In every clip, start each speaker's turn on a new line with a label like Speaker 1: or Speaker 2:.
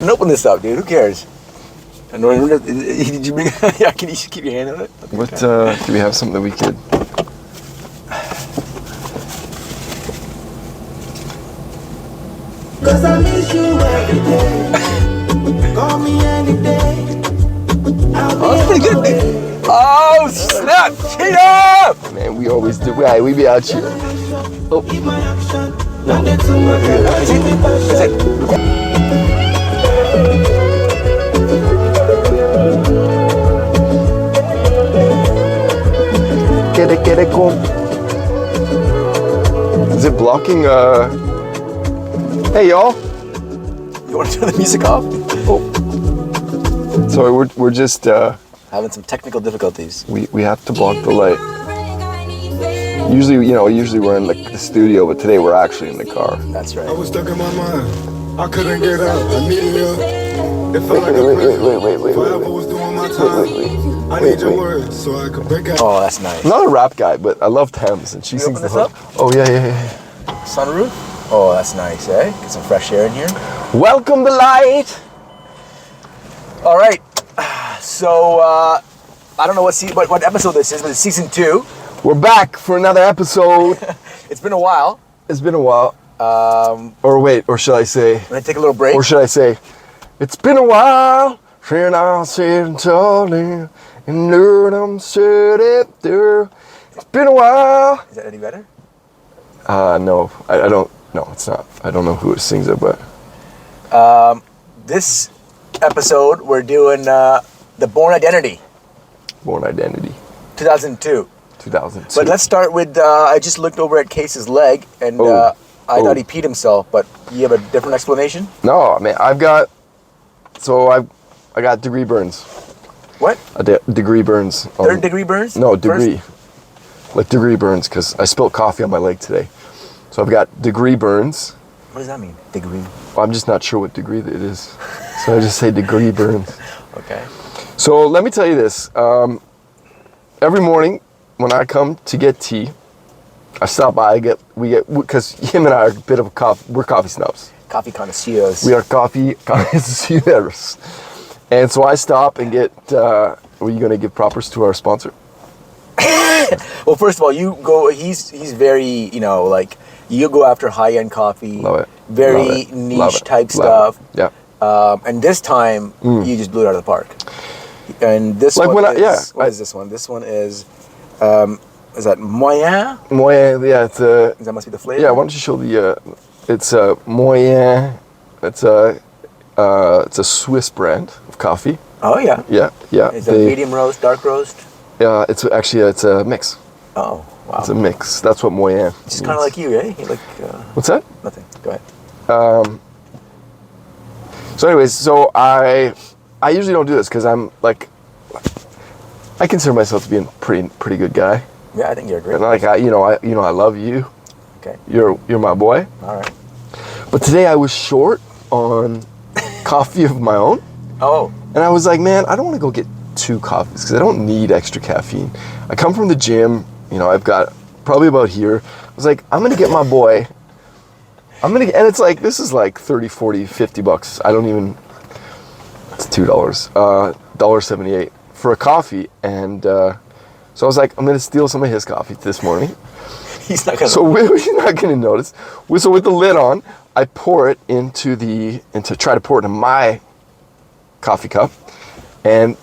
Speaker 1: And open this up, dude. Who cares? Did you bring? Yeah, can you just keep your hand on it?
Speaker 2: What do we have something that we could?
Speaker 3: Cause I miss you every day. Call me any day.
Speaker 1: Oh, that's pretty good, dude. Oh, snap! Cheetah!
Speaker 2: Man, we always do. We be out here. Oh.
Speaker 1: Is it?
Speaker 2: Get it, cool. Is it blocking? Hey, y'all.
Speaker 1: You want to turn the music off?
Speaker 2: Oh. Sorry, we're just
Speaker 1: having some technical difficulties.
Speaker 2: We have to block the light. Usually we're in the studio, but today we're actually in the car.
Speaker 1: That's right.
Speaker 3: I was stuck in my mind. I couldn't get out. I needed you. It felt like
Speaker 2: Wait.
Speaker 3: forever was doing my time. I need your words so I could break out.
Speaker 1: Oh, that's nice.
Speaker 2: I'm not a rap guy, but I love Thames, and she
Speaker 1: You
Speaker 2: sings
Speaker 1: open
Speaker 2: the
Speaker 1: this
Speaker 2: hook.
Speaker 1: up?
Speaker 2: Oh yeah.
Speaker 1: Sunroof? Oh, that's nice, eh? Get some fresh air in here.
Speaker 2: Welcome the light.
Speaker 1: All right. So, I don't know what episode this is, but it's season 2.
Speaker 2: We're back for another episode.
Speaker 1: It's been a while.
Speaker 2: It's been a while. Or should I say?
Speaker 1: I'm gonna take a little break.
Speaker 2: Or should I say, it's been a while since I said and told you, and learned I'm said it there. It's been a while.
Speaker 1: Is that any better?
Speaker 2: No, I don't. No, it's not. I don't know who sings it, but
Speaker 1: This episode, we're doing the Bourne Identity,
Speaker 2: Bourne Identity,
Speaker 1: 2002.
Speaker 2: 2002.
Speaker 1: But let's start with, I just looked over at Case's leg, and I thought he peed himself, but you have a different explanation?
Speaker 2: No, I mean, I got degree burns.
Speaker 1: What?
Speaker 2: Degree burns.
Speaker 1: Third degree burns?
Speaker 2: No, degree. Like degree burns, because I spilled coffee on my leg today. So I've got degree burns.
Speaker 1: What does that mean, degree?
Speaker 2: Well, I'm just not sure what degree it is. So I just say degree burns.
Speaker 1: Okay.
Speaker 2: So let me tell you this. Every morning when I come to get tea, I stop by, because him and I are a bit of we're coffee snobs.
Speaker 1: Coffee connoisseurs.
Speaker 2: We are coffee connoisseurs. And so I stop and get, are you going to give propers to our sponsor?
Speaker 1: Well, first of all, he's very, you go after high-end coffee.
Speaker 2: Love it.
Speaker 1: Very niche type stuff.
Speaker 2: Yeah.
Speaker 1: And this time, you just blew it out of the park. And this
Speaker 2: Like
Speaker 1: one
Speaker 2: what
Speaker 1: is this one? This one is that moyen?
Speaker 2: Moyen, yeah, it's a...
Speaker 1: That must be the flavor?
Speaker 2: Yeah, why don't you show it's a moyen, it's a Swiss brand of coffee.
Speaker 1: Oh, yeah.
Speaker 2: Yeah.
Speaker 1: Is it medium roast, dark roast?
Speaker 2: Yeah, it's a mix.
Speaker 1: Oh, wow.
Speaker 2: It's a mix. That's what moyen
Speaker 1: It's just kind of like you, eh? You like...
Speaker 2: What's that?
Speaker 1: Nothing. Go ahead.
Speaker 2: So anyways, I usually don't do this because I'm like, I consider myself to be a pretty good guy.
Speaker 1: Yeah, I think you're great.
Speaker 2: And I love you.
Speaker 1: Okay.
Speaker 2: You're my boy.
Speaker 1: All right.
Speaker 2: But today I was short on coffee of my own.
Speaker 1: Oh.
Speaker 2: And I was like, man, I don't want to go get 2 coffees because I don't need extra caffeine. I come from the gym, I've got probably about here. I was like, I'm going to get my boy. And it's like, this is like 30, 40, 50 bucks. I don't even, it's $2, $1.78 for a coffee. And so I was like, I'm going to steal some of his coffee this morning.
Speaker 1: He's not going to.
Speaker 2: So he's not going to notice. So with the lid on, I pour it try to pour it into my coffee cup. And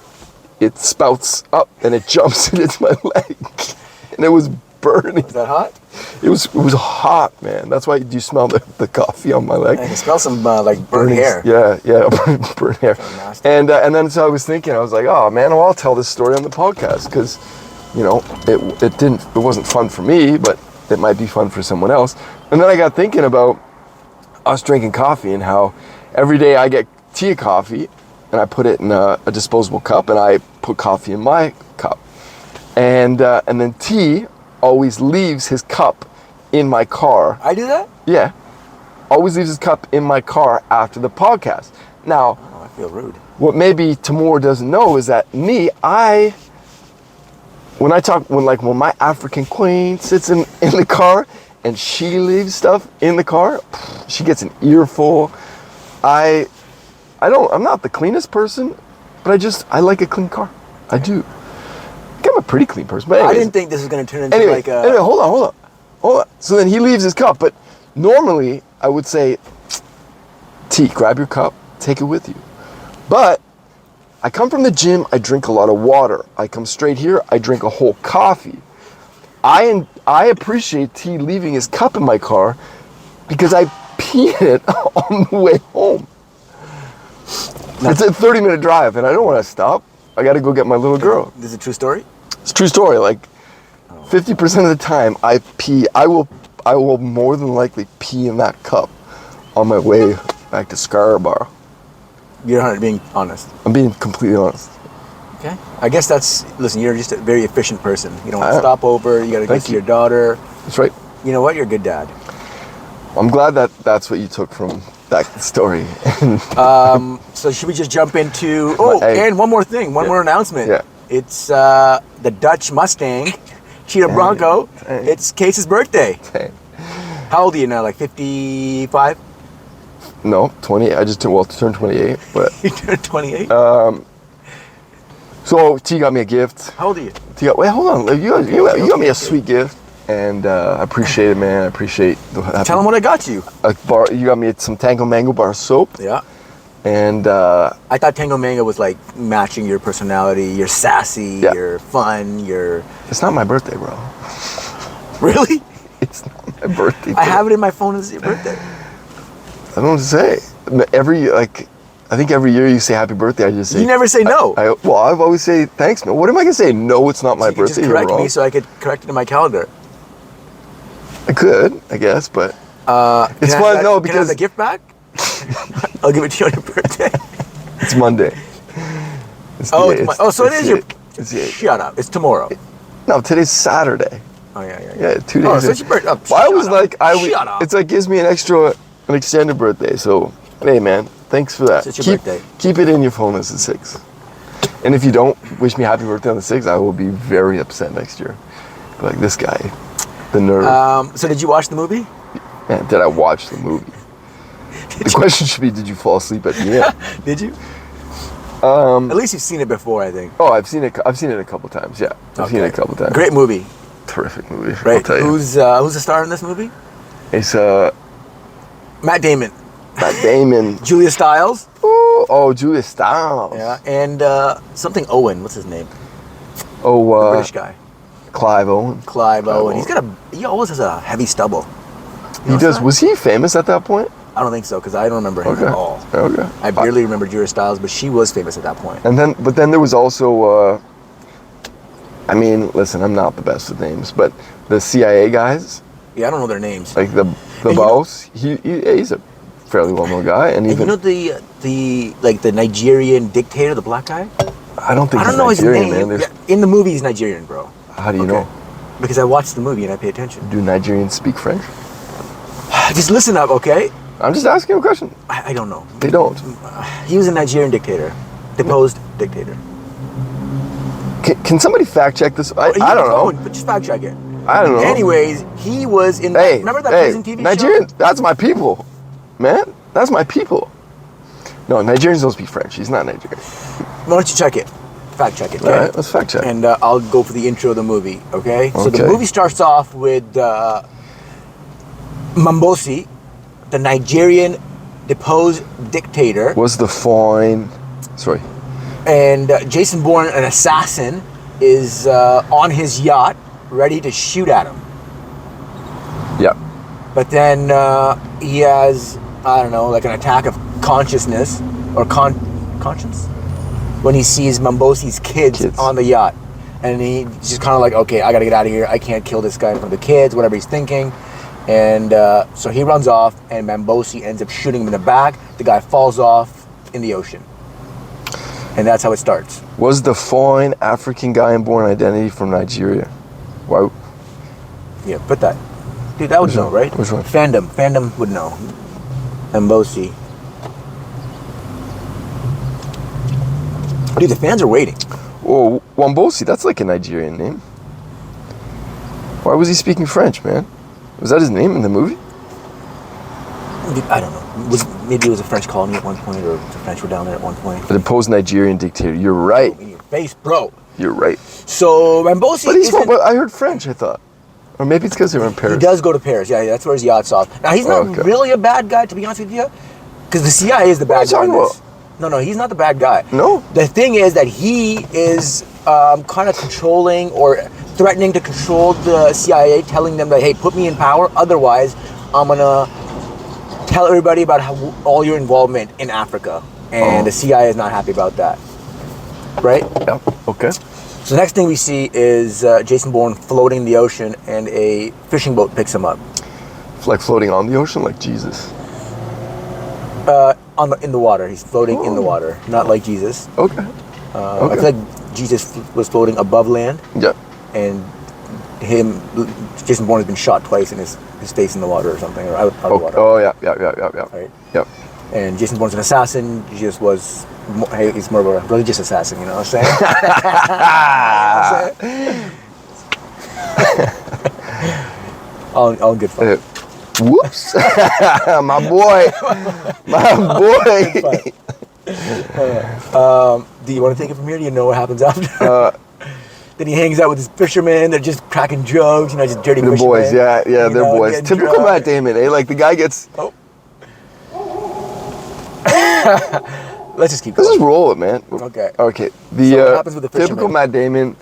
Speaker 2: it spouts up and it jumps into my leg. And it was burning.
Speaker 1: Was that hot?
Speaker 2: It was hot, man. That's why you smell the coffee on my leg.
Speaker 1: I can smell some burnt hair.
Speaker 2: Yeah, burnt hair.
Speaker 1: Nasty.
Speaker 2: And then so I was thinking, I was like, oh man, well, I'll tell this story on the podcast because, it wasn't fun for me, but it might be fun for someone else. And then I got thinking about us drinking coffee and how every day I get tea or coffee and I put it in a disposable cup and I put coffee in my cup. And then T always leaves his cup in my car.
Speaker 1: I do that?
Speaker 2: Yeah. Always leaves his cup in my car after the podcast. Now,
Speaker 1: I feel rude.
Speaker 2: What maybe Timur doesn't know is that when my African queen sits in the car and she leaves stuff in the car, she gets an earful. I'm not the cleanest person, but I like a clean car. I do. I'm a pretty clean person. But anyways,
Speaker 1: I didn't think this was going to turn into
Speaker 2: anyway,
Speaker 1: like a...
Speaker 2: Anyway, hold on. So then he leaves his cup, but normally I would say, T, grab your cup, take it with you. But I come from the gym, I drink a lot of water. I come straight here, I drink a whole coffee. I appreciate T leaving his cup in my car because I pee in it on the way home. It's a 30-minute drive, and I don't want to stop. I got to go get my little girl.
Speaker 1: This is a true story?
Speaker 2: It's a true story. Like 50% of the time, I pee. I will more than likely pee in that cup on my way back to Scarborough.
Speaker 1: You're not being honest.
Speaker 2: I'm being completely honest.
Speaker 1: Okay. I guess listen, you're just a very efficient person. You don't want to stop over. You got to go see your daughter.
Speaker 2: That's right.
Speaker 1: You know what? You're a good dad.
Speaker 2: I'm glad that's what you took from that story.
Speaker 1: So should we just jump into... Oh, and one more thing. One more announcement.
Speaker 2: Yeah.
Speaker 1: It's the Dutch Mustang, Cheetah Bronco.
Speaker 2: Dang.
Speaker 1: It's Case's birthday.
Speaker 2: Dang.
Speaker 1: How old are you now? Like 55?
Speaker 2: No, 20. I just turned 28. But
Speaker 1: You turned 28?
Speaker 2: so T got me a gift.
Speaker 1: How old are you?
Speaker 2: Wait, hold on. You got me a sweet gift, and I appreciate it, man. I appreciate the happy.
Speaker 1: Tell him what I got you.
Speaker 2: You got me some Tango Mango bar soap,
Speaker 1: Yeah.
Speaker 2: and
Speaker 1: I thought Tango Mango was like matching your personality. You're sassy,
Speaker 2: Yeah.
Speaker 1: you're fun, you're...
Speaker 2: it's not my birthday, bro.
Speaker 1: Really?
Speaker 2: It's not my birthday.
Speaker 1: I have it in my phone as your birthday.
Speaker 2: I don't say. I think every year you say happy birthday. I just say.
Speaker 1: You never say no.
Speaker 2: Well, I've always say thanks, man. What am I gonna say? No, it's not my
Speaker 1: You could
Speaker 2: birthday.
Speaker 1: just correct
Speaker 2: You're wrong.
Speaker 1: me so I could correct it in my calendar.
Speaker 2: I could, I guess, but it's
Speaker 1: Can I
Speaker 2: fun.
Speaker 1: have
Speaker 2: No,
Speaker 1: Can I have
Speaker 2: because
Speaker 1: the gift back? I'll give it to you on your birthday.
Speaker 2: it's Monday. It's
Speaker 1: Oh,
Speaker 2: the-
Speaker 1: so it is your...
Speaker 2: It's the 8th.
Speaker 1: Shut up. It's tomorrow.
Speaker 2: No, today's Saturday.
Speaker 1: Oh, yeah.
Speaker 2: Yeah, 2 days.
Speaker 1: Oh, so it's your birthday. Oh,
Speaker 2: Well, I
Speaker 1: shut
Speaker 2: was
Speaker 1: up.
Speaker 2: like,
Speaker 1: Shut up.
Speaker 2: It's like gives me an extended birthday. So, hey, man, thanks for that.
Speaker 1: So it's your birthday.
Speaker 2: Keep it in your phone as the 6th. And if you don't wish me happy birthday on the 6th, I will be very upset next year. Like this guy, the nerd.
Speaker 1: So did you watch the movie?
Speaker 2: Man, did I watch the movie? The question should be, did you fall asleep at the end?
Speaker 1: Did you? At least you've seen it before, I think.
Speaker 2: Oh, I've seen it a couple times. Yeah, I've seen it a couple times.
Speaker 1: Great movie.
Speaker 2: Terrific movie. I'll
Speaker 1: Right.
Speaker 2: tell you.
Speaker 1: Who's the star in this movie?
Speaker 2: It's
Speaker 1: Matt Damon.
Speaker 2: Matt Damon.
Speaker 1: Julia Stiles.
Speaker 2: Oh, Julia Stiles.
Speaker 1: Yeah. And something Owen. What's his name?
Speaker 2: Oh,
Speaker 1: British guy.
Speaker 2: Clive Owen.
Speaker 1: Clive Owen. He always has a heavy stubble.
Speaker 2: He does. Was he famous at that point?
Speaker 1: I don't think so, because I don't remember him at all.
Speaker 2: Okay.
Speaker 1: I barely remember Julia Stiles, but she was famous at that point.
Speaker 2: But then there was also, I mean, listen, I'm not the best with names, but the CIA guys,
Speaker 1: Yeah, I don't know their names.
Speaker 2: like the boss, he's a fairly well-known guy, and
Speaker 1: And
Speaker 2: even
Speaker 1: you know the Nigerian dictator, the black guy?
Speaker 2: I don't think
Speaker 1: I don't
Speaker 2: he's
Speaker 1: know his
Speaker 2: Nigerian,
Speaker 1: name.
Speaker 2: man.
Speaker 1: Yeah, in the movie, he's Nigerian, bro.
Speaker 2: How do you know?
Speaker 1: Because I watched the movie and I pay attention.
Speaker 2: Do Nigerians speak French?
Speaker 1: Just listen up, okay?
Speaker 2: I'm just asking you a question.
Speaker 1: I don't know.
Speaker 2: They don't.
Speaker 1: He was a Nigerian dictator, deposed dictator.
Speaker 2: Can somebody fact check this? I don't know.
Speaker 1: But just fact check it.
Speaker 2: I don't know.
Speaker 1: Anyways, he was in.
Speaker 2: Hey,
Speaker 1: remember that
Speaker 2: hey,
Speaker 1: prison TV
Speaker 2: Nigerian,
Speaker 1: show?
Speaker 2: that's my people, man. That's my people. No, Nigerians don't speak French. He's not Nigerian.
Speaker 1: Why don't you check it? Fact check it.
Speaker 2: All
Speaker 1: Okay?
Speaker 2: right, let's fact check.
Speaker 1: And I'll go for the intro of the movie. Okay. So the
Speaker 2: Okay.
Speaker 1: movie starts off with Mambosi, the Nigerian deposed dictator,
Speaker 2: Was the fine? Sorry.
Speaker 1: and Jason Bourne, an assassin, is on his yacht, ready to shoot at him.
Speaker 2: Yeah.
Speaker 1: But then he has, I don't know, like an attack of consciousness or conscience when he sees Mambosi's kids on the yacht, and he's just kind of like, okay, I gotta get out of here. I can't kill this guy in front of the kids, whatever he's thinking. And so he runs off, and Mambosi ends up shooting him in the back. The guy falls off in the ocean, and that's how it starts.
Speaker 2: Was the fine African guy in Born Identity from Nigeria? Why?
Speaker 1: Yeah, put that. Dude, that would
Speaker 2: Which
Speaker 1: know,
Speaker 2: one?
Speaker 1: right?
Speaker 2: Which one?
Speaker 1: Fandom would know. Mambosi. Dude, the fans are waiting.
Speaker 2: Oh, Wambosi, that's like a Nigerian name. Why was he speaking French, man? Was that his name in the movie?
Speaker 1: Dude, I don't know. maybe it was a French colony at one point, or the French were down there at one point.
Speaker 2: The deposed Nigerian dictator. You're right.
Speaker 1: In your face, bro.
Speaker 2: You're right.
Speaker 1: So Rambosi.
Speaker 2: But I heard French, I thought. Or maybe it's because they were in Paris.
Speaker 1: He does go to Paris. Yeah, that's where his yacht's off. Now, he's not really a bad guy, to be honest with you. Because the CIA is the bad guy in this. No, he's not the bad guy.
Speaker 2: No?
Speaker 1: The thing is that he is kind of controlling or threatening to control the CIA, telling them that, hey, put me in power, otherwise I'm going to tell everybody about all your involvement in Africa. And the CIA is not happy about that. Right?
Speaker 2: Yeah. Okay.
Speaker 1: So the next thing we see is Jason Bourne floating in the ocean, and a fishing boat picks him up.
Speaker 2: Like floating on the ocean, like Jesus.
Speaker 1: In the water. He's floating in the water, not like Jesus.
Speaker 2: Okay.
Speaker 1: I feel like Jesus was floating above land.
Speaker 2: Yeah.
Speaker 1: And Jason Bourne has been shot twice in his face in the water or something, or out of the water.
Speaker 2: Oh, yeah.
Speaker 1: Right?
Speaker 2: Yep.
Speaker 1: And Jason Bourne's an assassin. Jesus was, he's more of a religious assassin, you know what I'm saying? all good fun.
Speaker 2: Whoops. My boy.
Speaker 1: Do you want to take it from here? Do you know what happens after? Then he hangs out with his fishermen. They're just cracking jokes, just dirty fishermen.
Speaker 2: The boys, yeah, they're boys. Typical Matt Damon, eh? Like the guy gets...
Speaker 1: Oh. Let's just keep going.
Speaker 2: Let's just roll it, man.
Speaker 1: Okay.
Speaker 2: So what happens with the
Speaker 1: fisherman?
Speaker 2: typical Matt Damon,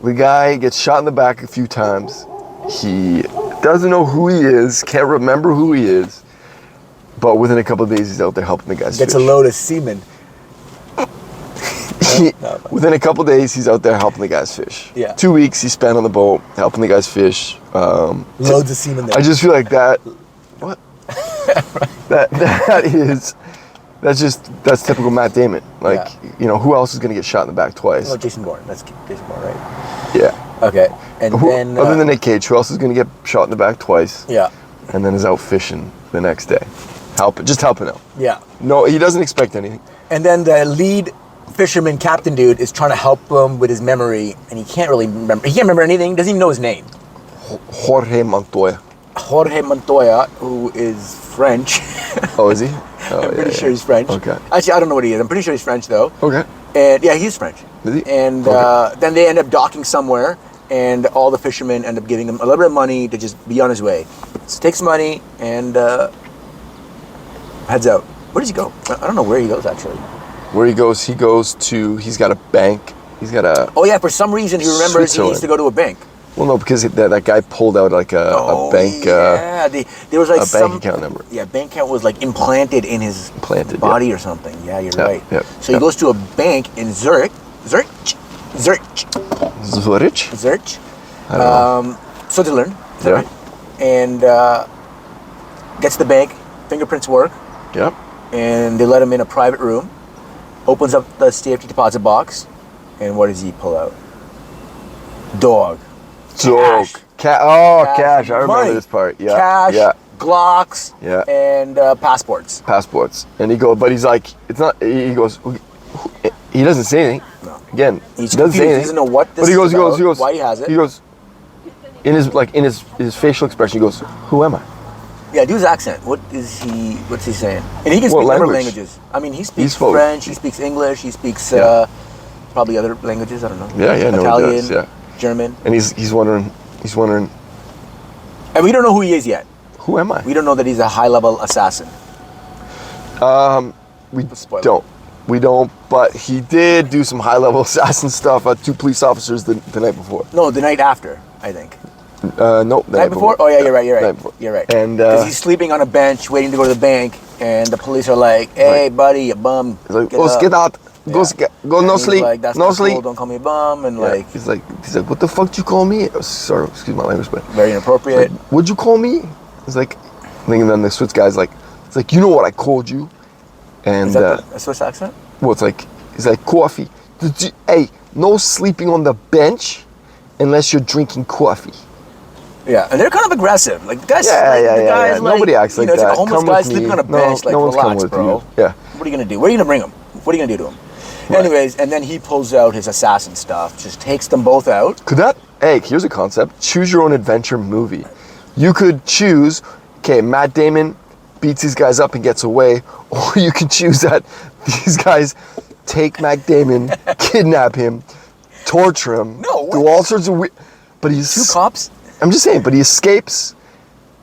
Speaker 2: the guy gets shot in the back a few times. He doesn't know who he is, can't remember who he is, but within a couple of days he's out there helping the guys
Speaker 1: Gets
Speaker 2: fish.
Speaker 1: a load of semen.
Speaker 2: Within a couple of days he's out there helping the guys fish.
Speaker 1: Yeah.
Speaker 2: 2 weeks he spent on the boat helping the guys fish.
Speaker 1: Loads of semen there.
Speaker 2: I just feel like that. What? That's typical Matt Damon. Like, who else is gonna get shot in the back twice?
Speaker 1: Oh, Jason Bourne. That's Jason Bourne, right?
Speaker 2: Yeah.
Speaker 1: Okay. And then
Speaker 2: other than Nick Cage, who else is gonna get shot in the back twice?
Speaker 1: Yeah.
Speaker 2: And then is out fishing the next day, just helping out.
Speaker 1: Yeah.
Speaker 2: No, he doesn't expect anything.
Speaker 1: And then the lead fisherman captain dude is trying to help him with his memory, and he can't really remember. He can't remember anything. Doesn't even know his name.
Speaker 2: Jorge Montoya.
Speaker 1: Jorge Montoya, who is French.
Speaker 2: Oh, is he?
Speaker 1: I'm pretty sure he's French.
Speaker 2: Okay.
Speaker 1: Actually, I don't know what he is. I'm pretty sure he's French, though.
Speaker 2: Okay.
Speaker 1: And yeah, he's French.
Speaker 2: Is he?
Speaker 1: And then they end up docking somewhere, and all the fishermen end up giving him a little bit of money to just be on his way. So he takes money and heads out. Where does he go? I don't know where he goes, actually.
Speaker 2: Where he goes to, he's got a bank. He's got a...
Speaker 1: Oh, yeah, for some reason he remembers he needs to go to a bank.
Speaker 2: Well, no, because that guy pulled out like a bank...
Speaker 1: yeah, there was like
Speaker 2: a bank account number.
Speaker 1: Yeah, bank account was like implanted in his body or something. Yeah, you're right.
Speaker 2: Yep,
Speaker 1: so he goes to a bank in Zurich.
Speaker 2: Zurich?
Speaker 1: I don't know. Switzerland. Is that right? And gets the bank. Fingerprints work.
Speaker 2: Yep.
Speaker 1: And they let him in a private room. Opens up the safety deposit box. And what does he pull out? Dog.
Speaker 2: Cash. Cash. I remember
Speaker 1: Money.
Speaker 2: this part. Yeah.
Speaker 1: Cash.
Speaker 2: Yeah.
Speaker 1: Glocks.
Speaker 2: Yeah.
Speaker 1: And passports.
Speaker 2: And but he's like, it's not. He goes. He doesn't say anything.
Speaker 1: No.
Speaker 2: Again,
Speaker 1: He's
Speaker 2: he doesn't
Speaker 1: confused.
Speaker 2: say anything.
Speaker 1: He doesn't know what this
Speaker 2: But he goes.
Speaker 1: why he has it.
Speaker 2: He goes. In his facial expression, he goes, "Who am I?"
Speaker 1: Yeah, do his accent. What's he saying? And he can speak other languages. I mean, he speaks French, he speaks English, he speaks probably other languages, I don't know.
Speaker 2: Yeah,
Speaker 1: Italian,
Speaker 2: no, he does, yeah.
Speaker 1: German.
Speaker 2: And he's wondering.
Speaker 1: And we don't know who he is yet.
Speaker 2: Who am I?
Speaker 1: We don't know that he's a high-level assassin.
Speaker 2: We don't, but he did do some high-level assassin stuff at 2 police officers the night before.
Speaker 1: No, the night after, I think.
Speaker 2: Nope.
Speaker 1: The night before? Oh, yeah, you're right. You're right.
Speaker 2: And
Speaker 1: because he's sleeping on a bench waiting to go to the bank, and the police are like, "Hey, buddy, you bum.
Speaker 2: He's like, get out. Go, no sleep.
Speaker 1: Like, that's
Speaker 2: no
Speaker 1: not
Speaker 2: sleep.
Speaker 1: Cool. Don't call me a bum." And like,
Speaker 2: he's like, what the fuck did you call me? Oh, sorry, excuse my language, but
Speaker 1: very inappropriate.
Speaker 2: Like, what'd you call me? He's like, and then the Swiss guy's like, it's like, you know what I called you? And
Speaker 1: is that a Swiss accent?
Speaker 2: Well, he's like, coffee. Hey, no sleeping on the bench unless you're drinking coffee.
Speaker 1: Yeah, and they're kind of aggressive. Like the guys,
Speaker 2: yeah. Nobody acts like that.
Speaker 1: It's like a homeless guy sleeping on a bench.
Speaker 2: No
Speaker 1: like, relax, bro.
Speaker 2: You. Yeah.
Speaker 1: What are you gonna do? Where are you gonna bring him? What are you gonna do to him? Right. Anyways, and then he pulls out his assassin stuff. Just takes them both out.
Speaker 2: Hey, here's a concept. Choose your own adventure movie. You could choose. Okay, Matt Damon beats these guys up and gets away, or you can choose that these guys take Matt Damon, kidnap him, torture him,
Speaker 1: No,
Speaker 2: do
Speaker 1: what?
Speaker 2: all sorts of weird. But he's
Speaker 1: 2 cops?
Speaker 2: I'm just saying, but he escapes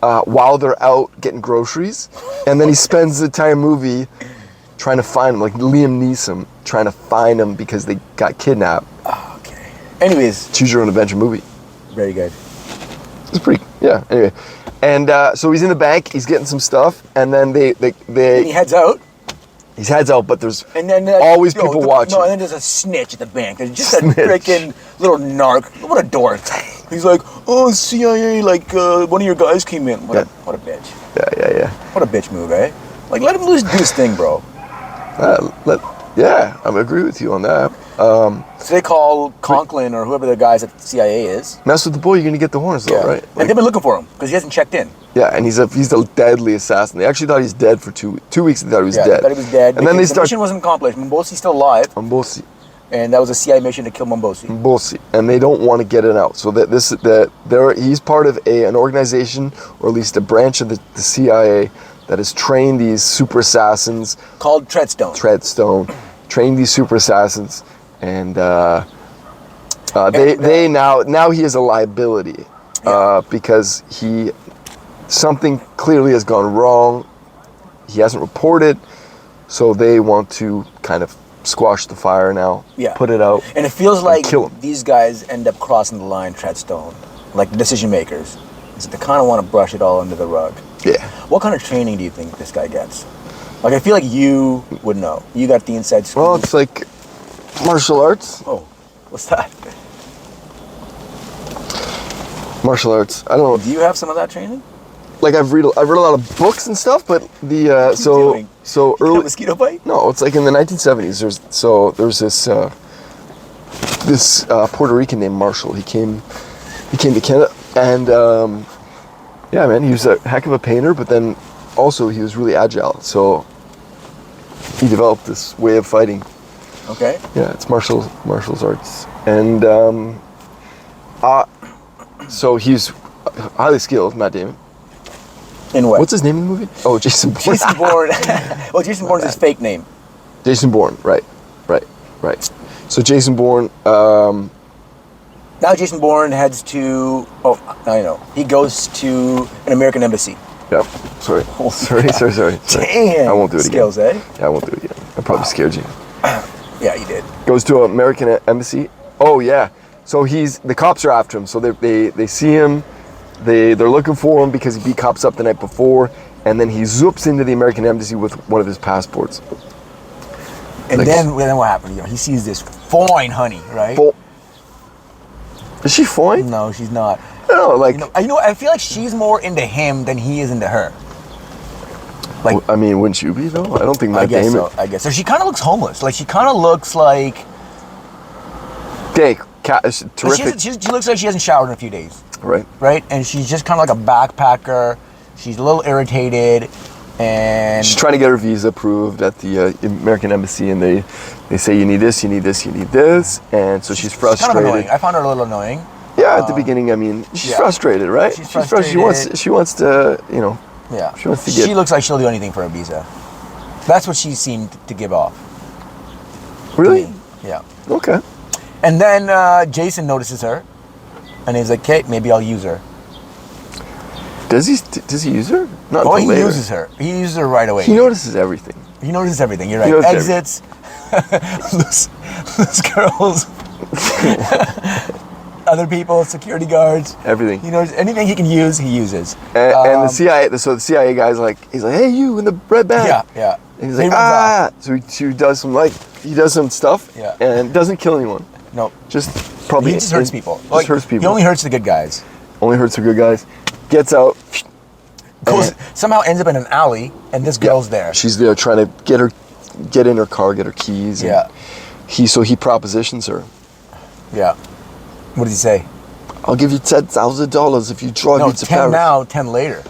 Speaker 2: while they're out getting groceries, and then he spends the entire movie trying to find him, like Liam Neeson, trying to find him because they got kidnapped.
Speaker 1: Oh, okay. Anyways,
Speaker 2: Choose your own adventure movie.
Speaker 1: very good.
Speaker 2: It's pretty, yeah. Anyway, and so he's in the bank, he's getting some stuff, and then
Speaker 1: And he heads out.
Speaker 2: he heads out, but there's
Speaker 1: And then
Speaker 2: always people watching.
Speaker 1: No, and then there's a snitch at the bank. There's just a
Speaker 2: Snitch.
Speaker 1: freaking little narc. What a dork. He's like, oh, CIA, like one of your guys came in. What a bitch.
Speaker 2: Yeah.
Speaker 1: What a bitch move, eh? Like, let him do his thing, bro.
Speaker 2: Yeah, I agree with you on that.
Speaker 1: So they call Conklin or whoever the guys at the CIA is.
Speaker 2: Mess with the boy, you're gonna get the horns, though, right?
Speaker 1: And they've been looking for him because he hasn't checked in.
Speaker 2: Yeah, and he's a deadly assassin. They actually thought he was dead for 2 weeks. They thought he was
Speaker 1: Yeah,
Speaker 2: dead.
Speaker 1: they thought he was dead.
Speaker 2: And then they
Speaker 1: the
Speaker 2: start
Speaker 1: mission wasn't accomplished. Mombosi's still alive,
Speaker 2: Mbosi,
Speaker 1: and that was a CIA mission to kill Mombosi.
Speaker 2: and they don't want to get it out. So he's part of an organization, or at least a branch of the CIA, that has trained these super assassins.
Speaker 1: Called Treadstone.
Speaker 2: Trained these super assassins, and they now he is a liability because something clearly has gone wrong. He hasn't reported, so they want to kind of squash the fire now.
Speaker 1: Yeah.
Speaker 2: Put it out.
Speaker 1: And it feels like
Speaker 2: kill him.
Speaker 1: these guys end up crossing the line, Treadstone, like the decision makers. So they kind of want to brush it all under the rug.
Speaker 2: Yeah.
Speaker 1: What kind of training do you think this guy gets? Like, I feel like you would know. You got the inside scoop.
Speaker 2: Well, it's like martial arts.
Speaker 1: Oh, what's that?
Speaker 2: Martial arts. I don't know.
Speaker 1: Do you have some of that training?
Speaker 2: Like I've read a lot of books and stuff, but the so
Speaker 1: doing?
Speaker 2: so
Speaker 1: You got a
Speaker 2: early.
Speaker 1: mosquito bite?
Speaker 2: No, it's like in the 1970s. There's this Puerto Rican named Marshall. He came to Canada, and yeah, man, he was a heck of a painter. But then also he was really agile, so he developed this way of fighting.
Speaker 1: Okay.
Speaker 2: Yeah, it's martial arts, and so he's highly skilled, Matt Damon.
Speaker 1: In what?
Speaker 2: What's his name in the movie? Oh, Jason Bourne.
Speaker 1: Jason Bourne. Well, Jason Bourne's his fake name.
Speaker 2: Jason Bourne, right. So Jason Bourne,
Speaker 1: Now Jason Bourne heads to, now you know, he goes to an American embassy.
Speaker 2: yeah, sorry.
Speaker 1: Damn.
Speaker 2: I won't do it
Speaker 1: Skills,
Speaker 2: again.
Speaker 1: eh?
Speaker 2: Yeah, I won't do it again. I probably scared you.
Speaker 1: Yeah, you did.
Speaker 2: Goes to an American embassy. Oh yeah. So the cops are after him. So they see him. They're looking for him because he beat cops up the night before, and then he zoops into the American embassy with one of his passports.
Speaker 1: And
Speaker 2: Like-
Speaker 1: then what happened? You know, he sees this fine honey, right?
Speaker 2: Is she fine?
Speaker 1: No, she's not.
Speaker 2: No, like
Speaker 1: I feel like she's more into him than he is into her. Like,
Speaker 2: I mean, wouldn't you be though? I don't think
Speaker 1: I
Speaker 2: Matt
Speaker 1: guess
Speaker 2: Damon.
Speaker 1: so. I guess so. She kind of looks homeless. Like, she kind of looks like
Speaker 2: Terrific.
Speaker 1: she looks like she hasn't showered in a few days,
Speaker 2: Right.
Speaker 1: right? And she's just kind of like a backpacker. She's a little irritated, and
Speaker 2: She's trying to get her visa approved at the American embassy, and they say you need this, you need this, you need this, and so she's frustrated.
Speaker 1: kind of annoying. I found her a little annoying.
Speaker 2: Yeah, at the beginning, I mean, she's frustrated, right?
Speaker 1: She's
Speaker 2: frustrated. She wants to, you know.
Speaker 1: Yeah.
Speaker 2: She wants to get.
Speaker 1: She looks like she'll do anything for a visa. That's what she seemed to give off.
Speaker 2: Really?
Speaker 1: Yeah.
Speaker 2: Okay.
Speaker 1: And then Jason notices her, and he's like, "Okay, maybe I'll use her."
Speaker 2: Does he use her? Not
Speaker 1: Oh,
Speaker 2: until
Speaker 1: he
Speaker 2: later.
Speaker 1: uses her. He uses her right away.
Speaker 2: He notices everything.
Speaker 1: He notices everything. You're right.
Speaker 2: He notices
Speaker 1: Exits, loose girls, other people, security guards.
Speaker 2: Everything.
Speaker 1: He knows anything he can use. He uses.
Speaker 2: And the CIA. So the CIA guy's like, he's like, "Hey, you in the red band."
Speaker 1: Yeah.
Speaker 2: And he's
Speaker 1: He
Speaker 2: like,
Speaker 1: runs off.
Speaker 2: So he does some stuff.
Speaker 1: Yeah.
Speaker 2: And doesn't kill anyone.
Speaker 1: No.
Speaker 2: Just probably.
Speaker 1: He just hurts people.
Speaker 2: Just hurts people.
Speaker 1: He only hurts the good guys.
Speaker 2: Only hurts the good guys. Gets out.
Speaker 1: Somehow ends up in an alley, and this girl's there.
Speaker 2: She's there trying to get in her car, get her keys. And
Speaker 1: Yeah.
Speaker 2: He propositions her.
Speaker 1: Yeah. What does he say?
Speaker 2: I'll give you $10,000 if you drive
Speaker 1: No,
Speaker 2: me to
Speaker 1: 10
Speaker 2: Paris.
Speaker 1: now, 10 later.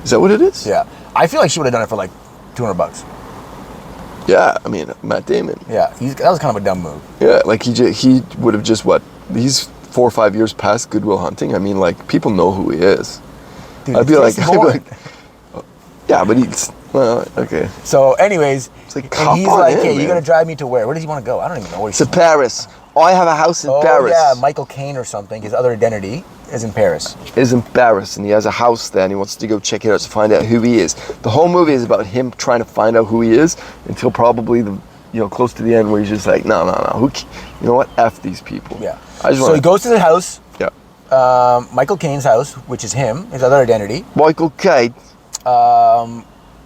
Speaker 2: Is that what it is?
Speaker 1: Yeah. I feel like she would have done it for like $200.
Speaker 2: Yeah. I mean, Matt Damon.
Speaker 1: Yeah. That was kind of a dumb move.
Speaker 2: Yeah. Like he would have just He's 4 or 5 years past Good Will Hunting. I mean, like people know who he is.
Speaker 1: Dude,
Speaker 2: I'd be like,
Speaker 1: Jason Bourne.
Speaker 2: Yeah, but he's well, okay.
Speaker 1: So, anyways,
Speaker 2: like,
Speaker 1: and
Speaker 2: cop
Speaker 1: he's
Speaker 2: on
Speaker 1: like,
Speaker 2: in,
Speaker 1: "Hey, you're
Speaker 2: man.
Speaker 1: gonna drive me to where? Where does he want to go? I don't even know where he's."
Speaker 2: To Paris. Oh, I have a house in Paris.
Speaker 1: yeah, Michael Caine or something. His other identity is in Paris.
Speaker 2: Is in Paris, and he has a house there, and he wants to go check it out to find out who he is. The whole movie is about him trying to find out who he is until probably close to the end, where he's just like, no, you know what? F these people.
Speaker 1: Yeah.
Speaker 2: I just
Speaker 1: So he goes to the house,
Speaker 2: Yeah.
Speaker 1: Michael Caine's house, which is him, his other identity.
Speaker 2: Michael Caine.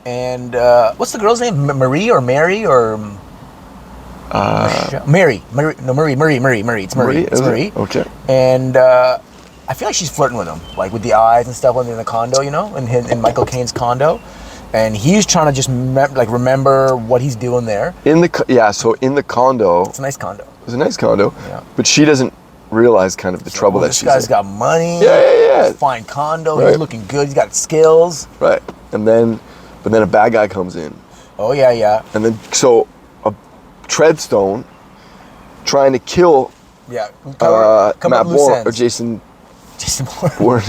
Speaker 1: And what's the girl's name? Marie or Mary or Mary? Marie. It's Marie. It's Marie. It's
Speaker 2: is it?
Speaker 1: Marie.
Speaker 2: Okay.
Speaker 1: And I feel like she's flirting with him, like with the eyes and stuff when they're in the condo, you know, in Michael Caine's condo. And he's trying to just remember what he's doing there.
Speaker 2: So in the condo.
Speaker 1: It's a nice condo.
Speaker 2: It's a nice condo.
Speaker 1: Yeah.
Speaker 2: But she doesn't realize kind of the trouble that
Speaker 1: this
Speaker 2: she's
Speaker 1: guy's
Speaker 2: in.
Speaker 1: got money.
Speaker 2: Yeah.
Speaker 1: Fine condo.
Speaker 2: Right.
Speaker 1: He's looking good. He's got skills.
Speaker 2: Right. But then a bad guy comes in.
Speaker 1: Oh yeah.
Speaker 2: And then so a treadstone trying to kill
Speaker 1: Yeah.
Speaker 2: Matt Bourne or Jason
Speaker 1: Bourne.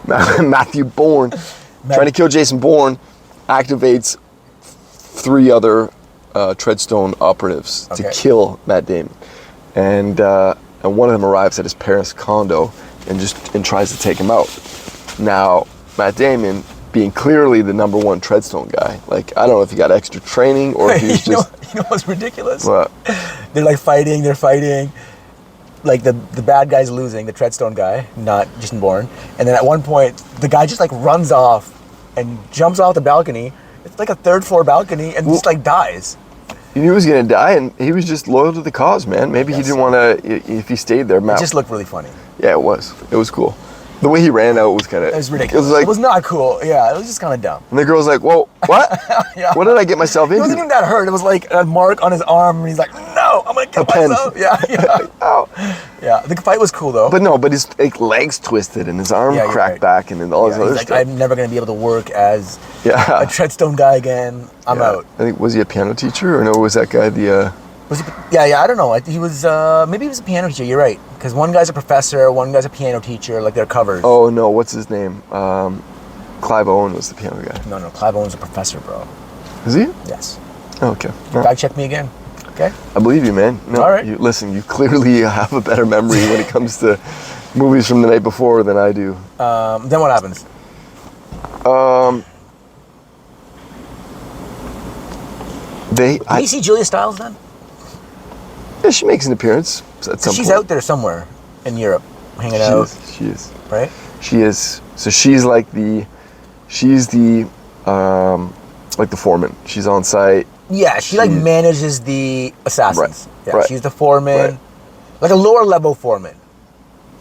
Speaker 2: Matthew Bourne trying to kill Jason Bourne activates 3 other treadstone operatives to kill Matt Damon, and one of them arrives at his parents' condo and tries to take him out. Now Matt Damon, being clearly the number 1 treadstone guy, like I don't know if he got extra training or if he's just
Speaker 1: you know what's ridiculous?
Speaker 2: What?
Speaker 1: They're fighting. Like the bad guy's losing, the treadstone guy, not Jason Bourne. And then at one point, the guy just runs off and jumps off the balcony. It's like a 3rd floor balcony and just dies.
Speaker 2: He knew he was gonna die, and he was just loyal to the cause, man. Maybe he didn't want to. If he stayed there, Matt.
Speaker 1: It just looked really funny.
Speaker 2: Yeah, it was. It was cool. The way he ran out was kind of.
Speaker 1: It was ridiculous.
Speaker 2: It was
Speaker 1: not cool. Yeah, it was just kind of dumb.
Speaker 2: And the girl's like, "Whoa, what?
Speaker 1: Yeah.
Speaker 2: What did I get myself
Speaker 1: It
Speaker 2: into?"
Speaker 1: wasn't even that hurt. It was like a mark on his arm, and he's like, "No, I'm gonna kill myself." Yeah.
Speaker 2: Ow.
Speaker 1: Yeah. The fight was cool though.
Speaker 2: But his legs twisted and his arm cracked back, and then all this other
Speaker 1: he's
Speaker 2: stuff.
Speaker 1: I'm never gonna be able to work as a
Speaker 2: Yeah.
Speaker 1: treadstone guy again. I'm out.
Speaker 2: I think was he a piano teacher or no? Was that guy the?
Speaker 1: Was he? Yeah. I don't know. He was. Maybe he was a piano teacher. You're right. Because one guy's a professor, one guy's a piano teacher. Like they're covered.
Speaker 2: Oh no! What's his name? Clive Owen was the piano guy.
Speaker 1: No. Clive Owen's a professor, bro.
Speaker 2: Is he?
Speaker 1: Yes.
Speaker 2: Oh, okay.
Speaker 1: Fact check me again. Okay.
Speaker 2: I believe you, man. No,
Speaker 1: All right.
Speaker 2: Listen, you clearly have a better memory when it comes to movies from the night before than I do.
Speaker 1: Then what happens? Did you see Julia Stiles then?
Speaker 2: Yeah, she makes an appearance at some
Speaker 1: She's
Speaker 2: point.
Speaker 1: out there somewhere in Europe, hanging out.
Speaker 2: She is.
Speaker 1: Right?
Speaker 2: She is. So she's the foreman. She's on site.
Speaker 1: Yeah, she manages the assassins.
Speaker 2: Right,
Speaker 1: Yeah,
Speaker 2: right,
Speaker 1: she's the foreman,
Speaker 2: right.
Speaker 1: like a lower level foreman.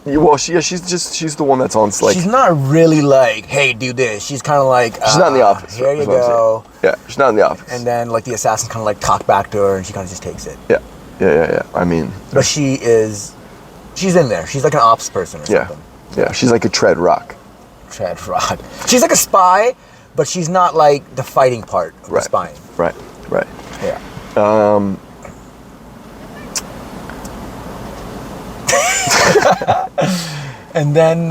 Speaker 2: Well, she's the one that's on
Speaker 1: She's not really like, hey, do this. She's kind of like,
Speaker 2: she's not in the office.
Speaker 1: Here you
Speaker 2: is what I'm
Speaker 1: go.
Speaker 2: saying. Yeah, she's not in the office.
Speaker 1: And then the assassins kind of talk back to her, and she kind of just takes it.
Speaker 2: Yeah. I mean,
Speaker 1: But she's in there. She's like an ops person or something.
Speaker 2: Yeah, she's like a tread rock.
Speaker 1: Tread rock. She's like a spy, but she's not like the fighting part of the spying.
Speaker 2: Right.
Speaker 1: Yeah. And then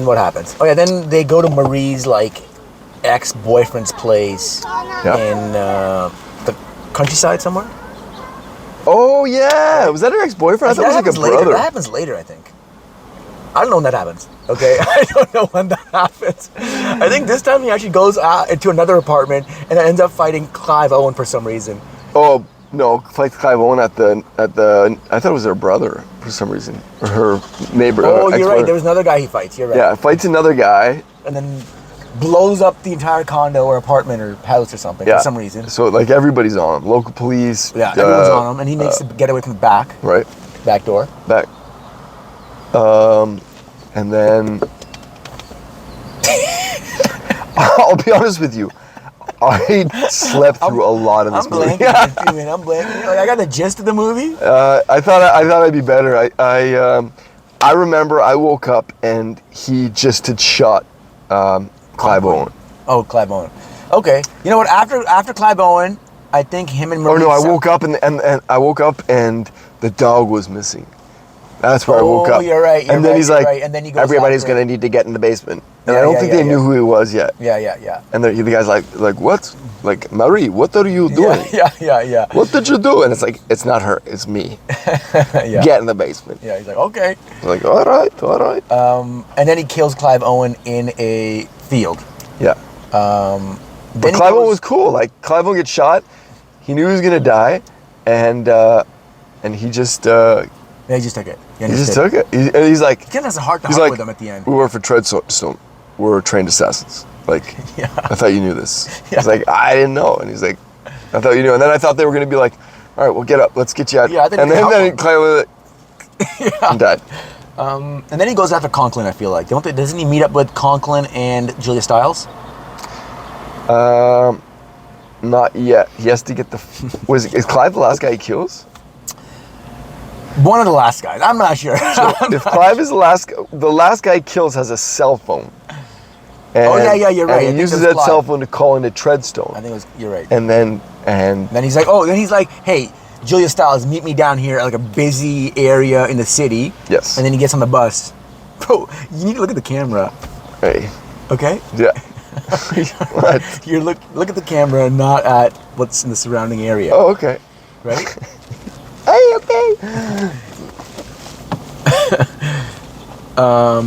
Speaker 1: what happens? Oh yeah, then they go to Marie's ex-boyfriend's place in the countryside somewhere.
Speaker 2: Oh yeah, was that her ex-boyfriend? I thought it was like a brother.
Speaker 1: That happens later, I think. I don't know when that happens. Okay, I don't know when that happens. I think this time he actually goes into another apartment and ends up fighting Clive Owen for some reason.
Speaker 2: Oh no, fights Clive Owen at the. I thought it was her brother for some reason, or her neighbor.
Speaker 1: Oh, you're right. There was another guy he fights. You're right.
Speaker 2: Yeah, fights another guy,
Speaker 1: and then blows up the entire condo or apartment or house or something for some reason.
Speaker 2: So everybody's on him. Local police.
Speaker 1: Yeah, everyone's on him, and he makes it get away from the back.
Speaker 2: Right.
Speaker 1: Back door.
Speaker 2: Back. And then I'll be honest with you, I slept through a lot of this movie.
Speaker 1: I'm blanking. I got the gist of the movie.
Speaker 2: I thought I'd be better. I remember I woke up and he just had shot Clive Owen.
Speaker 1: Oh, Clive Owen. Okay. You know what? After Clive Owen, I think him and Marie.
Speaker 2: Oh no! I woke up and I woke up and the dog was missing. That's where I woke up.
Speaker 1: You're right.
Speaker 2: And then he's like,
Speaker 1: and then he goes
Speaker 2: everybody's
Speaker 1: after
Speaker 2: going to need to get in the basement. And I don't think they knew who he was yet.
Speaker 1: Yeah.
Speaker 2: And the guy's like, what? Like, Marie, what are you doing?
Speaker 1: Yeah.
Speaker 2: What did you do? And it's like, it's not her, it's me. Get in the basement.
Speaker 1: Yeah, he's like, okay.
Speaker 2: I'm like, all right.
Speaker 1: And then he kills Clive Owen in a field.
Speaker 2: Yeah. But Clive Owen was cool. Like, Clive Owen gets shot. He knew he was going to die. And he just...
Speaker 1: he just took it.
Speaker 2: He just took it. He's like...
Speaker 1: He kind of has a heart-to-heart with him at the end.
Speaker 2: We work for Treadstone. We're trained assassins. Like, I thought you knew this.
Speaker 1: Yeah.
Speaker 2: He's like, I didn't know. And he's like, I thought you knew. And then I thought they were going to be like, all right, well, get up. Let's get you out.
Speaker 1: Yeah,
Speaker 2: and then Clive was like, and died.
Speaker 1: And then he goes after Conklin, I feel like. Doesn't he meet up with Conklin and Julia Stiles?
Speaker 2: Not yet. He has to get the... Is Clive the last guy he kills?
Speaker 1: One of the last guys. I'm not sure.
Speaker 2: If Clive is the last guy he kills has a cell phone.
Speaker 1: And, you're right.
Speaker 2: And he uses that cell phone to call into Treadstone.
Speaker 1: I think you're right.
Speaker 2: And then
Speaker 1: he's like, hey, Julia Stiles, meet me down here at like a busy area in the city.
Speaker 2: Yes.
Speaker 1: And then he gets on the bus. Bro, you need to look at the camera.
Speaker 2: Hey.
Speaker 1: Okay?
Speaker 2: Yeah. What?
Speaker 1: You look at the camera, not at what's in the surrounding area.
Speaker 2: Oh, okay.
Speaker 1: Right?
Speaker 2: Hey, okay.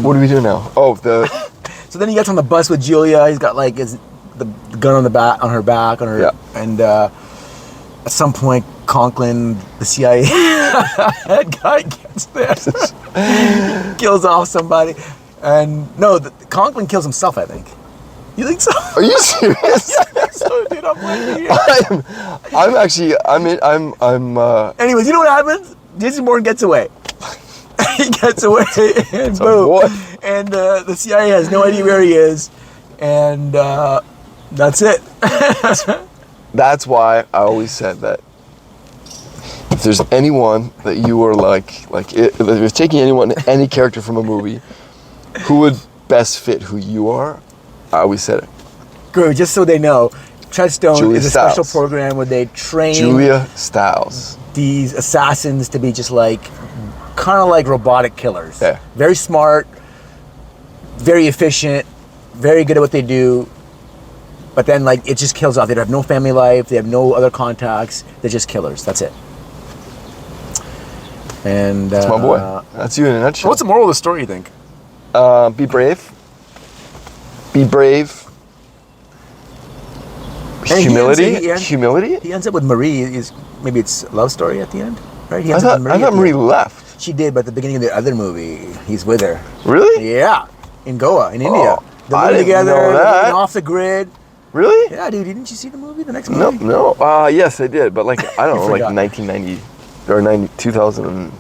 Speaker 2: What do we do now?
Speaker 1: So then he gets on the bus with Julia. He's got like the gun on her back, and at some point, Conklin, the CIA head guy, gets there, kills off somebody, and Conklin kills himself. I think. You think so?
Speaker 2: Are you serious?
Speaker 1: So, dude, I'm with you. Anyways, you know what happens? Jason Bourne gets away. He gets away, and boom. And the CIA has no idea where he is, and that's it.
Speaker 2: That's why I always said that if there's anyone that you were if you're taking any character from a movie, who would best fit who you are? I always said it.
Speaker 1: Good, just so they know, Treadstone
Speaker 2: Julia
Speaker 1: is a
Speaker 2: Stiles.
Speaker 1: special program where they train
Speaker 2: Julia Stiles.
Speaker 1: these assassins to be just kind of like robotic killers.
Speaker 2: Yeah.
Speaker 1: Very smart, very efficient, very good at what they do. But then it just kills off. They have no family life. They have no other contacts. They're just killers. That's it. And
Speaker 2: That's my boy. That's you in a nutshell.
Speaker 1: What's the moral of the story, you think?
Speaker 2: Be brave. Be brave.
Speaker 1: And
Speaker 2: Humility.
Speaker 1: Humility. He ends up with Marie. Maybe it's a love story at the end, right? He
Speaker 2: I
Speaker 1: ends up with
Speaker 2: thought
Speaker 1: at the
Speaker 2: Marie
Speaker 1: end.
Speaker 2: left.
Speaker 1: She did, but at the beginning of the other movie, he's with her.
Speaker 2: Really?
Speaker 1: Yeah, in Goa, in India. They're
Speaker 2: I
Speaker 1: living
Speaker 2: didn't
Speaker 1: together,
Speaker 2: know that.
Speaker 1: living off the grid.
Speaker 2: Really?
Speaker 1: Yeah, dude. Didn't you see the movie? The next movie?
Speaker 2: No. Yes, I did. But I don't know,
Speaker 1: forgot.
Speaker 2: 1990 or 2000.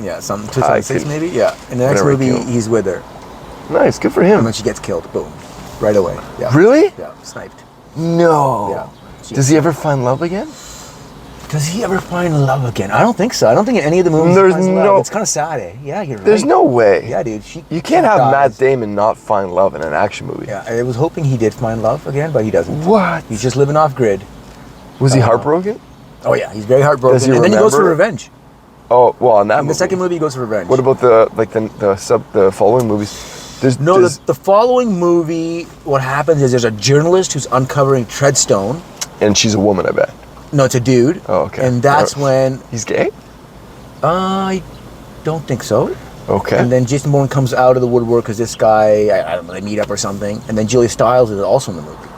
Speaker 1: Yeah, some 2006 maybe. Yeah. In the next
Speaker 2: Whatever
Speaker 1: movie,
Speaker 2: killed.
Speaker 1: he's with her,
Speaker 2: Nice, good for
Speaker 1: and
Speaker 2: him.
Speaker 1: then she gets killed. Boom, right away. Yeah.
Speaker 2: Really?
Speaker 1: Yeah, sniped.
Speaker 2: No.
Speaker 1: Yeah.
Speaker 2: Does he ever find love again?
Speaker 1: Does he ever find love again? I don't think so. I don't think in any of the movies
Speaker 2: There's
Speaker 1: he finds
Speaker 2: no-
Speaker 1: love. It's kind of sad, eh? Yeah, you're right.
Speaker 2: There's no way.
Speaker 1: Yeah, dude.
Speaker 2: You can't have
Speaker 1: dies.
Speaker 2: Matt Damon not find love in an action movie.
Speaker 1: Yeah, I was hoping he did find love again, but he doesn't.
Speaker 2: What?
Speaker 1: He's just living off grid.
Speaker 2: Was he heartbroken?
Speaker 1: Oh yeah, he's very heartbroken.
Speaker 2: Does he
Speaker 1: And then he goes for
Speaker 2: remember?
Speaker 1: revenge.
Speaker 2: Oh, well, in that
Speaker 1: In
Speaker 2: movie.
Speaker 1: the second movie, he goes for revenge.
Speaker 2: What about the following movies?
Speaker 1: The following movie, what happens is there's a journalist who's uncovering Treadstone.
Speaker 2: And she's a woman, I bet.
Speaker 1: No, it's a dude.
Speaker 2: Oh, okay.
Speaker 1: And that's when...
Speaker 2: He's gay?
Speaker 1: I don't think so.
Speaker 2: Okay.
Speaker 1: And then Jason Bourne comes out of the woodwork because this guy, I don't know, they meet up or something. And then Julia Stiles is also in the movie.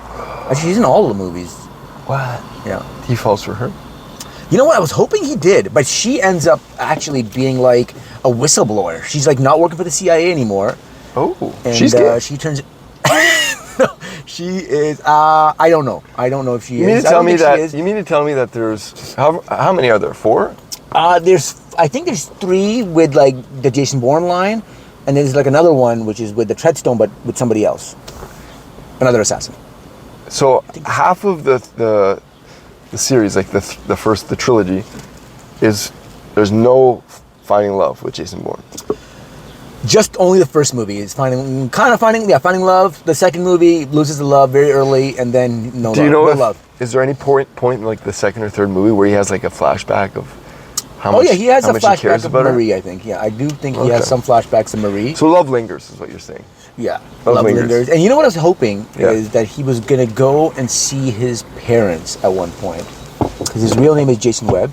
Speaker 1: Actually, she's in all of the movies.
Speaker 2: What?
Speaker 1: Yeah.
Speaker 2: He falls for her?
Speaker 1: You know what? I was hoping he did, but she ends up actually being like a whistleblower. She's like not working for the CIA anymore.
Speaker 2: Oh,
Speaker 1: And
Speaker 2: she's gay.
Speaker 1: she turns... No, she is... I don't know. I don't know if she
Speaker 2: You mean
Speaker 1: is.
Speaker 2: to
Speaker 1: I
Speaker 2: tell
Speaker 1: don't
Speaker 2: me
Speaker 1: think she
Speaker 2: that?
Speaker 1: is.
Speaker 2: You mean to tell me that there's how many are there? 4?
Speaker 1: I think there's 3 with like the Jason Bourne line, and there's like another one which is with the Treadstone, but with somebody else, another assassin.
Speaker 2: So half of the series, like the trilogy, is there's no finding love with Jason Bourne.
Speaker 1: Just only the first movie is finding love. The second movie loses the love very early, and then no
Speaker 2: Do you know
Speaker 1: no
Speaker 2: if,
Speaker 1: love.
Speaker 2: Is there any point in like the second or third movie where he has like a flashback of how
Speaker 1: Oh
Speaker 2: much,
Speaker 1: yeah, he has
Speaker 2: how
Speaker 1: a
Speaker 2: much he cares
Speaker 1: flashback of
Speaker 2: about her?
Speaker 1: Marie. I think. Yeah, I do think he has
Speaker 2: Okay.
Speaker 1: some flashbacks of Marie.
Speaker 2: So love lingers is what you're saying.
Speaker 1: Yeah,
Speaker 2: Love lingers.
Speaker 1: lingers. And you know what I was hoping
Speaker 2: Yeah.
Speaker 1: is that he was gonna go and see his parents at one point, because his real name is Jason Webb,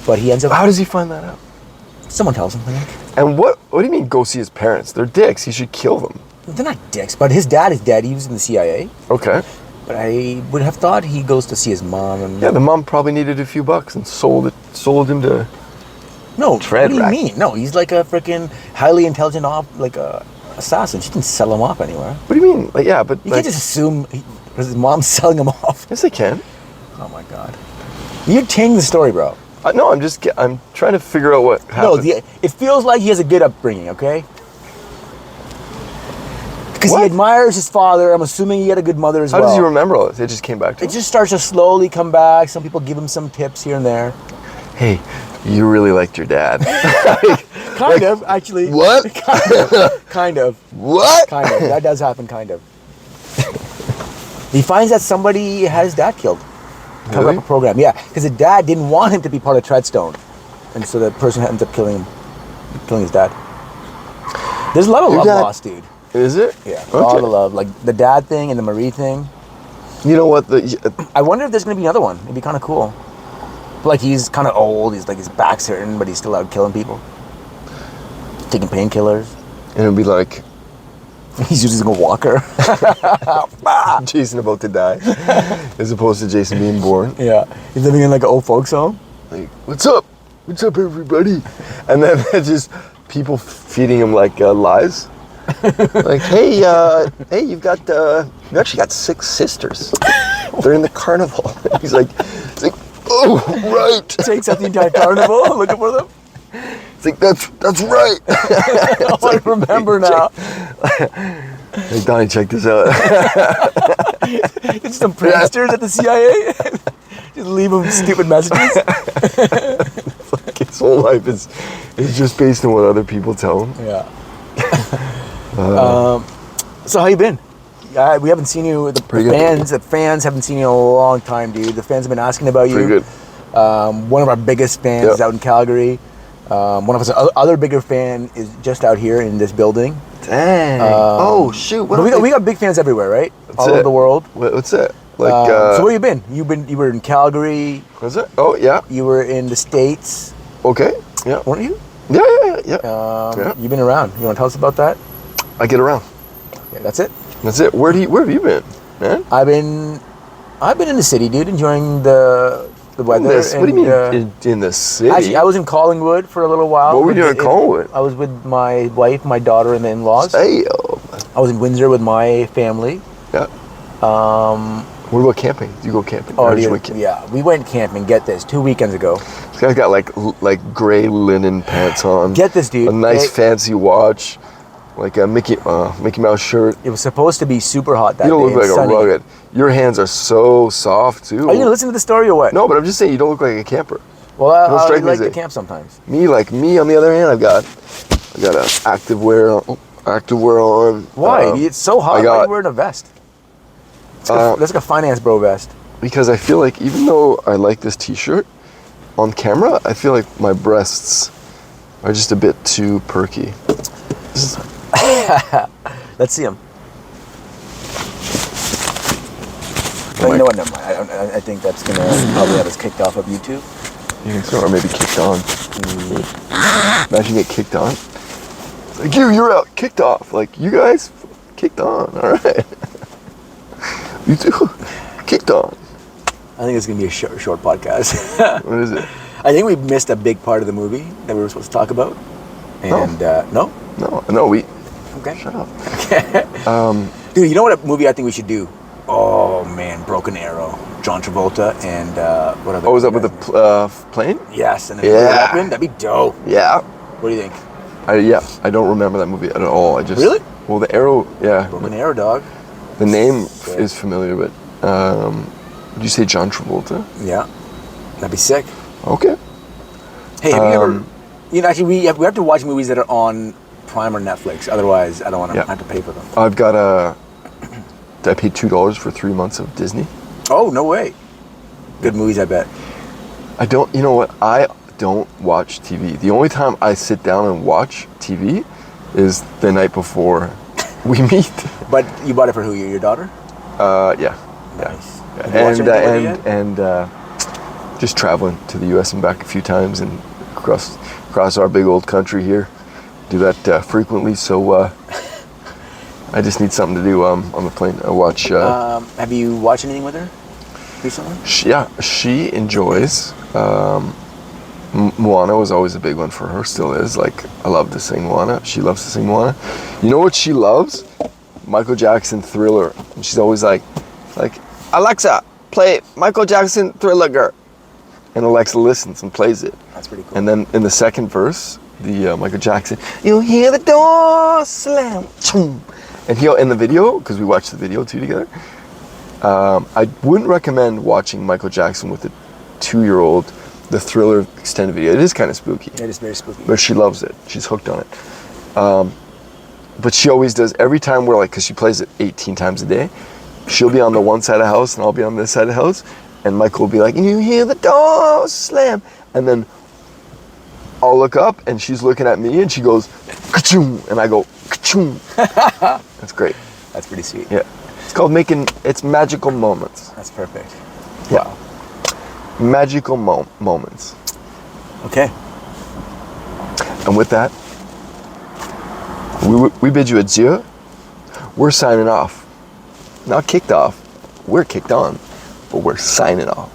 Speaker 1: but he ends up.
Speaker 2: How does he find that out?
Speaker 1: Someone tells him. I think.
Speaker 2: And what do you mean go see his parents? They're dicks. He should kill them.
Speaker 1: They're not dicks, but his dad is dead. He was in the CIA.
Speaker 2: Okay.
Speaker 1: But I would have thought he goes to see his mom. And
Speaker 2: Yeah, the mom probably needed a few bucks and sold him to.
Speaker 1: no,
Speaker 2: Tread
Speaker 1: what do you
Speaker 2: rack.
Speaker 1: mean? No, he's like a freaking highly intelligent assassin. She didn't sell him off anywhere.
Speaker 2: What do you mean? Like, yeah, but
Speaker 1: You
Speaker 2: like,
Speaker 1: can't just assume his mom's selling him off.
Speaker 2: yes, they can.
Speaker 1: Oh my god, you're changing the story, bro.
Speaker 2: No, I'm trying to figure out what happened.
Speaker 1: No, it feels like he has a good upbringing, okay? Because he
Speaker 2: What?
Speaker 1: admires his father. I'm assuming he had a good mother as
Speaker 2: How
Speaker 1: well.
Speaker 2: does he remember all this? It just came back to
Speaker 1: It
Speaker 2: him.
Speaker 1: just starts to slowly come back. Some people give him some tips here and there.
Speaker 2: Hey, you really liked your dad.
Speaker 1: Kind of, actually.
Speaker 2: What?
Speaker 1: Kind of.
Speaker 2: What?
Speaker 1: Kind of. That does happen, kind of. He finds that somebody had his dad killed. Cover
Speaker 2: Really?
Speaker 1: up a program. Yeah, because his dad didn't want him to be part of Treadstone. And so the person ends up killing his dad. There's a lot of
Speaker 2: Your
Speaker 1: love
Speaker 2: dad-
Speaker 1: lost, dude.
Speaker 2: Is it?
Speaker 1: Yeah, a lot of love. Like the dad thing and the Marie thing.
Speaker 2: You know what?
Speaker 1: I wonder if there's going to be another one. It'd be kind of cool. Like he's kind of old. He's like his back's hurting, but he's still out killing people. Taking painkillers.
Speaker 2: And it'd be like
Speaker 1: He's using a walker.
Speaker 2: Jason about to die, as opposed to Jason being born.
Speaker 1: Yeah. He's living in like an old folks home.
Speaker 2: Like, what's up? What's up, everybody? And then just people feeding him like lies. Like, hey, you've actually got 6 sisters. They're in the carnival. He's like, oh, right.
Speaker 1: Takes out the entire carnival looking for them.
Speaker 2: It's like, that's right.
Speaker 1: I remember now.
Speaker 2: Hey, Donnie, check this out.
Speaker 1: It's some pranksters at the CIA. Just leave them stupid messages.
Speaker 2: His whole life is just based on what other people tell him.
Speaker 1: Yeah. So how you been? We haven't seen you. The
Speaker 2: Pretty good.
Speaker 1: fans haven't seen you in a long time, dude. The fans have been asking about you.
Speaker 2: Pretty good.
Speaker 1: One of our biggest fans
Speaker 2: Yep.
Speaker 1: is out in Calgary. One of our other bigger fan is just out here in this building.
Speaker 2: Dang. Oh, shoot. What
Speaker 1: But we got big fans everywhere, right? All over the world.
Speaker 2: What's that? Like,
Speaker 1: So where you been? You were in Calgary.
Speaker 2: was it? Oh, yeah.
Speaker 1: You were in the States,
Speaker 2: Okay. Yeah.
Speaker 1: weren't you?
Speaker 2: Yeah. Yeah.
Speaker 1: You've been around. You want to tell us about that?
Speaker 2: I get around.
Speaker 1: Yeah, that's it.
Speaker 2: That's it. Where have you been, man?
Speaker 1: I've been in the city, dude, enjoying the weather.
Speaker 2: What do you mean in the city?
Speaker 1: Actually, I was in Collingwood for a little while.
Speaker 2: What were you doing in Collingwood?
Speaker 1: I was with my wife, my daughter, and the in-laws.
Speaker 2: Hey,
Speaker 1: I was in Windsor with my family.
Speaker 2: yeah. What about camping? Do you go camping?
Speaker 1: Oh,
Speaker 2: Or did you
Speaker 1: dude,
Speaker 2: went camping?
Speaker 1: yeah, we went camping. Get this, 2 weekends ago.
Speaker 2: This guy's got like gray linen pants on.
Speaker 1: Get this, dude.
Speaker 2: A nice
Speaker 1: Hey.
Speaker 2: fancy watch, like a Mickey Mouse shirt.
Speaker 1: It was supposed to be super hot that
Speaker 2: You don't
Speaker 1: day.
Speaker 2: look like
Speaker 1: and
Speaker 2: a
Speaker 1: sunny.
Speaker 2: rugged. Your hands are so soft too.
Speaker 1: Are you gonna listen to the story or what?
Speaker 2: No, but I'm just saying you don't look like a camper.
Speaker 1: Well,
Speaker 2: Don't
Speaker 1: I
Speaker 2: strike me
Speaker 1: like
Speaker 2: as
Speaker 1: to
Speaker 2: a-
Speaker 1: camp sometimes.
Speaker 2: Me, on the other hand, I got a activewear on.
Speaker 1: Why? It's so hot.
Speaker 2: I
Speaker 1: Why are
Speaker 2: got-
Speaker 1: you wearing a vest? That's like a finance bro vest.
Speaker 2: Because I feel like even though I like this T-shirt, on camera I feel like my breasts are just a bit too perky.
Speaker 1: Let's see him. No, you know what? Never mind. I think that's gonna probably have us kicked off of YouTube.
Speaker 2: You think so? Or maybe kicked on. Imagine get kicked on. It's like you're out, kicked off. Like you guys, kicked on. All right. You too, kicked on.
Speaker 1: I think it's gonna be a short podcast.
Speaker 2: What is it?
Speaker 1: I think we missed a big part of the movie that we were supposed to talk about. And no?
Speaker 2: No, we.
Speaker 1: Okay.
Speaker 2: Shut up.
Speaker 1: Dude, you know what movie I think we should do? Oh man, Broken Arrow, John Travolta, and what other?
Speaker 2: Oh, was that with the plane?
Speaker 1: Yes, and then
Speaker 2: Yeah.
Speaker 1: weapon. That'd be dope.
Speaker 2: Yeah.
Speaker 1: What do you think?
Speaker 2: I don't remember that movie at all. I just
Speaker 1: Really?
Speaker 2: Well, the arrow. Yeah.
Speaker 1: Broken Arrow, dog.
Speaker 2: The name
Speaker 1: Sick.
Speaker 2: is familiar, but did you say John Travolta?
Speaker 1: Yeah, that'd be sick.
Speaker 2: Okay.
Speaker 1: Hey, have you ever? You know, actually, we have to watch movies that are on Prime or Netflix. Otherwise, I don't want to
Speaker 2: Yeah.
Speaker 1: have to pay for them.
Speaker 2: I've got I paid $2 for 3 months of Disney.
Speaker 1: Oh no way! Good movies, I bet.
Speaker 2: I don't. You know what? don't watch TV. The only time I sit down and watch TV is the night before we meet.
Speaker 1: But you bought it for who? Your daughter?
Speaker 2: Yeah.
Speaker 1: Nice.
Speaker 2: Yeah.
Speaker 1: Have you watched anything with it yet?
Speaker 2: And just traveling to the U.S. and back a few times and across our big old country here. Do that frequently, so I just need something to do on the plane. I watch.
Speaker 1: Have you watched anything with her recently?
Speaker 2: She enjoys. Moana was always a big one for her, still is. Like, I love to sing Moana. She loves to sing Moana. You know what she loves? Michael Jackson Thriller. And she's always like, Alexa, play Michael Jackson Thriller, girl. And Alexa listens and plays it.
Speaker 1: That's pretty cool.
Speaker 2: And then in the second verse, the Michael Jackson, you'll hear the door slam. Choom. And he'll, in the video, because we watched the video too together, I wouldn't recommend watching Michael Jackson with a 2-year-old, the Thriller extended video. It is kind of spooky.
Speaker 1: It is very spooky.
Speaker 2: But she loves it. She's hooked on it. But she always does, every time we're like, because she plays it 18 times a day, she'll be on the one side of the house and I'll be on this side of the house. And Michael will be like, you hear the door slam. And then I'll look up and she's looking at me and she goes, ka-choom. And I go, ka-choom. That's great.
Speaker 1: That's pretty sweet.
Speaker 2: Yeah. It's called it's magical moments.
Speaker 1: That's perfect.
Speaker 2: Yeah.
Speaker 1: Wow.
Speaker 2: Magical moments.
Speaker 1: Okay.
Speaker 2: And with that, we bid you adieu. We're signing off. Not kicked off. We're kicked on. But we're signing off.